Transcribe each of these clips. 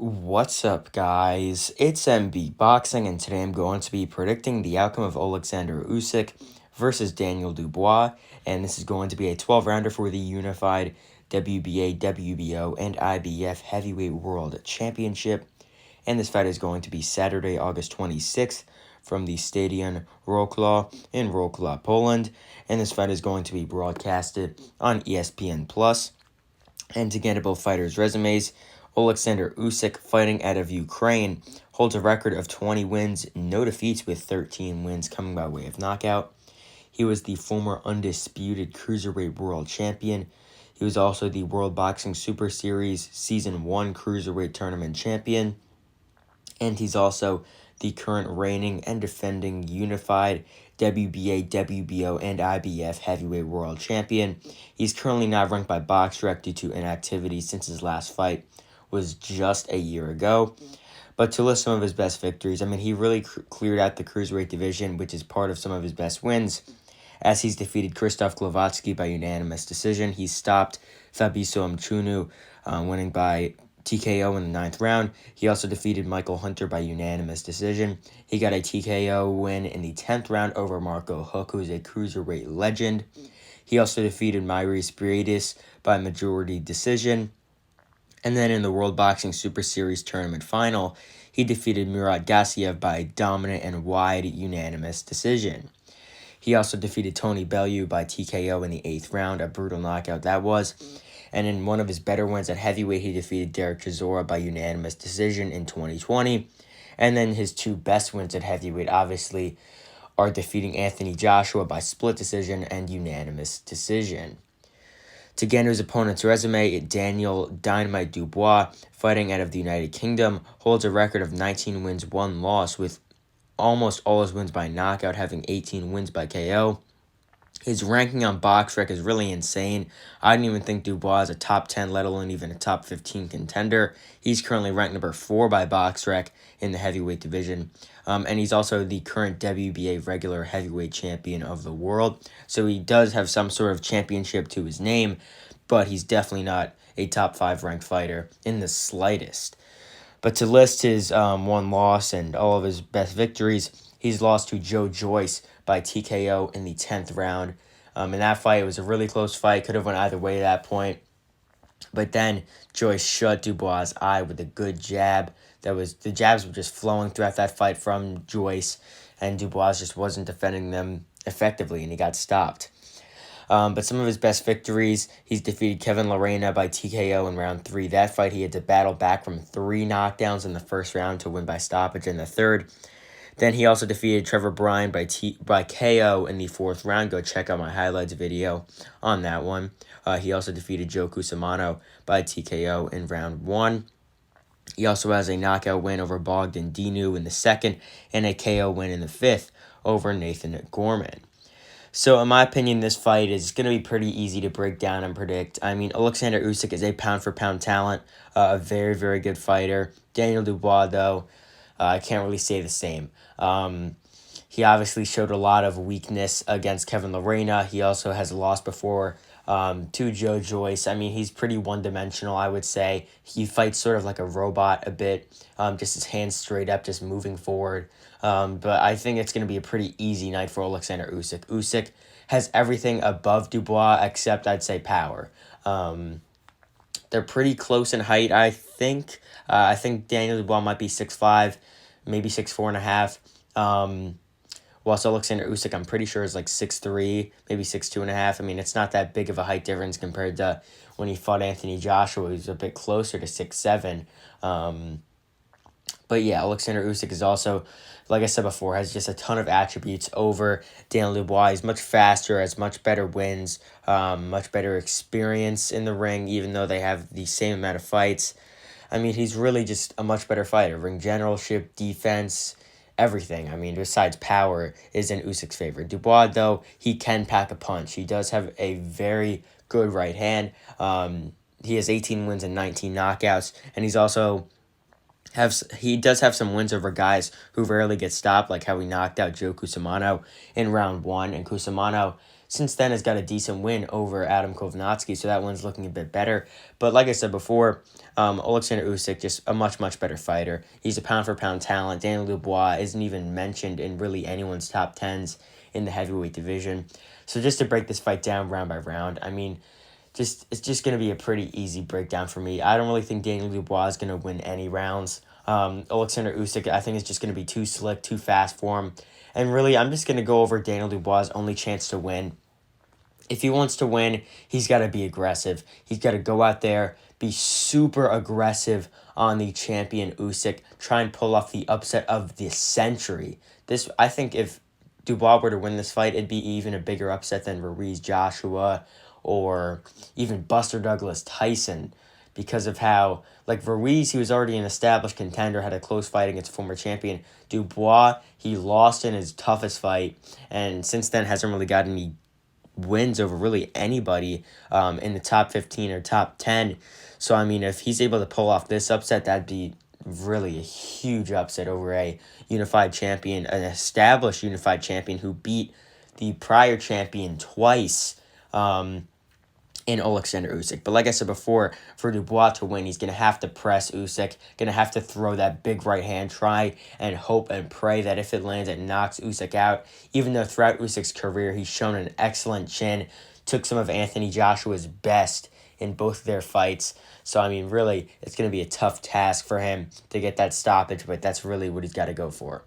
What's up, guys? It's MB Boxing, and today I'm going to be predicting the outcome of Oleksandr Usyk versus Daniel Dubois, and this is going to be a 12-rounder for the unified WBA, WBO, and IBF Heavyweight World Championship, and this fight is going to be Saturday, August 26th from the Stadion Wrocław in Wrocław, Poland, and this fight is going to be broadcasted on ESPN+. And to get at both fighters' resumes, Oleksandr Usyk, fighting out of Ukraine, holds a record of 20 wins, no defeats, with 13 wins coming by way of knockout. He was the former undisputed cruiserweight world champion. He was also the World Boxing Super Series Season 1 cruiserweight tournament champion. And he's also the current reigning and defending unified WBA, WBO, and IBF heavyweight world champion. He's currently not ranked by BoxRec due to inactivity since his last fight was just a year ago. But to list some of his best victories, he really cleared out the cruiserweight division, which is part of some of his best wins, as he's defeated Krzysztof Glowatsky by unanimous decision. He stopped Fabricio Mchunu, winning by TKO in the 9th round. He also defeated Michael Hunter by unanimous decision. He got a TKO win in the 10th round over Marco Huck, who's a cruiserweight legend. He also defeated Maurice Briedis by majority decision. And then in the World Boxing Super Series tournament final, he defeated Murat Gassiev by dominant and wide unanimous decision. He also defeated Tony Bellew by TKO in the 8th round, a brutal knockout that was. And in one of his better wins at heavyweight, he defeated Derek Chisora by unanimous decision in 2020. And then his two best wins at heavyweight, obviously, are defeating Anthony Joshua by split decision and unanimous decision. To get into his opponent's resume, Daniel Dynamite Dubois, fighting out of the United Kingdom, holds a record of 19 wins, 1 loss, with almost all his wins by knockout, having 18 wins by KO. His ranking on BoxRec is really insane. I don't even think Dubois is a top 10, let alone even a top 15 contender. He's currently ranked number 4 by BoxRec in the heavyweight division. And he's also the current WBA regular heavyweight champion of the world. So he does have some sort of championship to his name, but he's definitely not a top 5 ranked fighter in the slightest. But to list his one loss and all of his best victories, he's lost to Joe Joyce by TKO in the 10th round. In that fight, it was a really close fight. Could have went either way at that point. But then Joyce shut Dubois' eye with a good jab. The jabs were just flowing throughout that fight from Joyce, and Dubois just wasn't defending them effectively, and he got stopped. But some of his best victories, he's defeated Kevin Lerena by TKO in round 3. That fight, he had to battle back from 3 knockdowns in the first round to win by stoppage in the 3rd. Then he also defeated Trevor Bryan by KO in the 4th round. Go check out my highlights video on that one. He also defeated Joe Cusimano by TKO in round 1. He also has a knockout win over Bogdan Dinu in the 2nd and a KO win in the 5th over Nathan Gorman. So, in my opinion, this fight is going to be pretty easy to break down and predict. Oleksandr Usyk is a pound-for-pound talent, a very, very good fighter. Daniel Dubois, though, I can't really say the same. He obviously showed a lot of weakness against Kevin Lerena. He also has lost before to Joe Joyce. He's pretty one-dimensional, I would say. He fights sort of like a robot a bit, just his hands straight up, just moving forward. But I think it's going to be a pretty easy night for Oleksandr Usyk. Usyk has everything above Dubois except, I'd say, power. They're pretty close in height, I think. I think Daniel Dubois might be 6'5", maybe 6'4.5". Whilst Oleksandr Usyk, I'm pretty sure, is like 6'3", maybe 6'2.5". It's not that big of a height difference compared to when he fought Anthony Joshua, who's a bit closer to 6'7". But yeah, Oleksandr Usyk is also, like I said before, has just a ton of attributes over Daniel Dubois. He's much faster, has much better wins, much better experience in the ring, even though they have the same amount of fights. He's really just a much better fighter. Ring generalship, defense, everything. Besides power, is in Usyk's favor. Dubois, though, he can pack a punch. He does have a very good right hand. He has 18 wins and 19 knockouts, and he does have some wins over guys who rarely get stopped, like how he knocked out Joe Cusimano in round 1, and Cusimano since then has got a decent win over Adam Kovnatsky, so that one's looking a bit better. But like I said before, Oleksandr Usyk, just a much, much better fighter. He's a pound-for-pound talent. Daniel Dubois isn't even mentioned in really anyone's top 10s in the heavyweight division. So just to break this fight down round by round, I mean, it's just going to be a pretty easy breakdown for me. I don't really think Daniel Dubois is going to win any rounds. Oleksandr Usyk, I think, is just going to be too slick, too fast for him. And really, I'm just going to go over Daniel Dubois' only chance to win. If he wants to win, he's got to be aggressive. He's got to go out there, be super aggressive on the champion Usyk, try and pull off the upset of the century. I think if Dubois were to win this fight, it'd be even a bigger upset than Ruiz Joshua or even Buster Douglas Tyson, because of how, like, Ruiz, he was already an established contender, had a close fight against former champion. Dubois, he lost in his toughest fight, and since then hasn't really got any wins over really anybody in the top 15 or top 10. So, I mean, if he's able to pull off this upset, that'd be really a huge upset over a unified champion, an established unified champion who beat the prior champion twice in Oleksandr Usyk. But like I said before, for Dubois to win, he's going to have to press Usyk, going to have to throw that big right hand, try and hope and pray that if it lands, it knocks Usyk out. Even though throughout Usyk's career, he's shown an excellent chin, took some of Anthony Joshua's best in both of their fights. So, I mean, really, it's going to be a tough task for him to get that stoppage, but that's really what he's got to go for.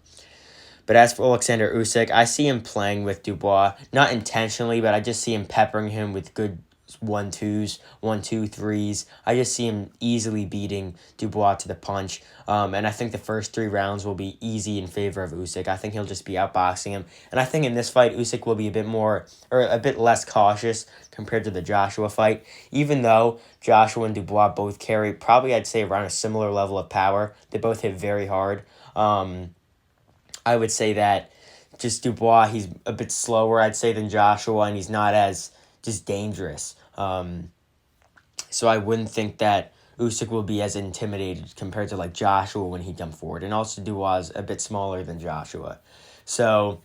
But as for Oleksandr Usyk, I see him playing with Dubois, not intentionally, but I just see him peppering him with good 1-2s, 1-2-3s. I just see him easily beating Dubois to the punch. And I think the first 3 rounds will be easy in favor of Usyk. I think he'll just be outboxing him. And I think in this fight, Usyk will be a bit less cautious compared to the Joshua fight. Even though Joshua and Dubois both carry probably, I'd say, around a similar level of power. They both hit very hard. I would say that just Dubois, he's a bit slower, I'd say, than Joshua, and he's not as just dangerous. So I wouldn't think that Usyk will be as intimidated compared to like Joshua when he jumped forward. And also Dubois is a bit smaller than Joshua. So,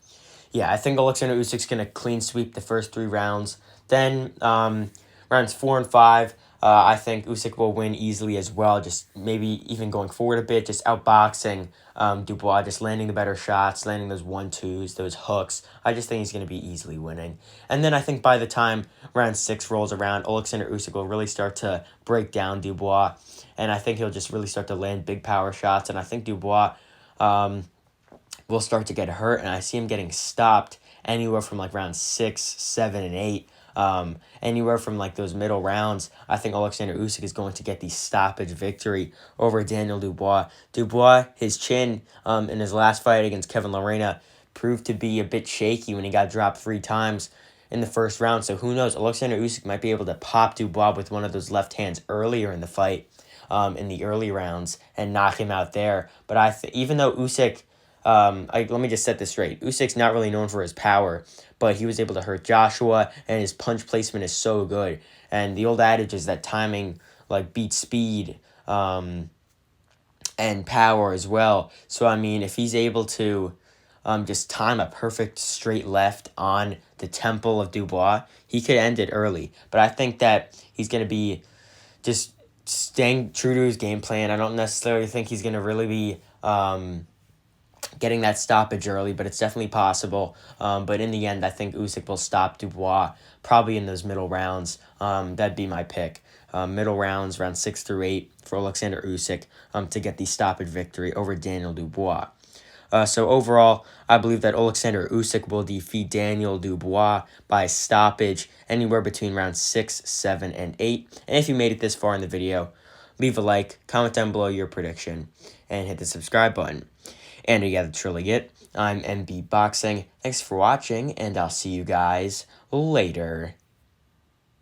yeah, I think Oleksandr Usyk's going to clean sweep the first 3 rounds. Then rounds 4 and 5, I think Usyk will win easily as well, just maybe even going forward a bit, just outboxing Dubois, just landing the better shots, landing those 1-2s, those hooks. I just think he's going to be easily winning. And then I think by the time round 6 rolls around, Oleksandr Usyk will really start to break down Dubois, and I think he'll just really start to land big power shots, and I think Dubois will start to get hurt, and I see him getting stopped anywhere from like round 6, 7, and 8. Anywhere from like those middle rounds, I think Oleksandr Usyk is going to get the stoppage victory over Daniel Dubois. Dubois, his chin in his last fight against Kevin Lerena proved to be a bit shaky when he got dropped 3 times in the first round. So who knows? Oleksandr Usyk might be able to pop Dubois with one of those left hands earlier in the fight, in the early rounds, and knock him out there. But even though Usyk, let me just set this straight. Usyk's not really known for his power, but he was able to hurt Joshua, and his punch placement is so good. And the old adage is that timing like beats speed, and power as well. So I mean, if he's able to just time a perfect straight left on the temple of Dubois, he could end it early. But I think that he's going to be just staying true to his game plan. I don't necessarily think he's going to really be getting that stoppage early, but it's definitely possible. But in the end, I think Usyk will stop Dubois probably in those middle rounds. That'd be my pick. Middle rounds, round 6 through 8 for Oleksandr Usyk to get the stoppage victory over Daniel Dubois. So overall, I believe that Oleksandr Usyk will defeat Daniel Dubois by stoppage anywhere between rounds 6, 7, and 8. And if you made it this far in the video, leave a like, comment down below your prediction, and hit the subscribe button. And you got truly it. I'm MB Boxing. Thanks for watching, and I'll see you guys later.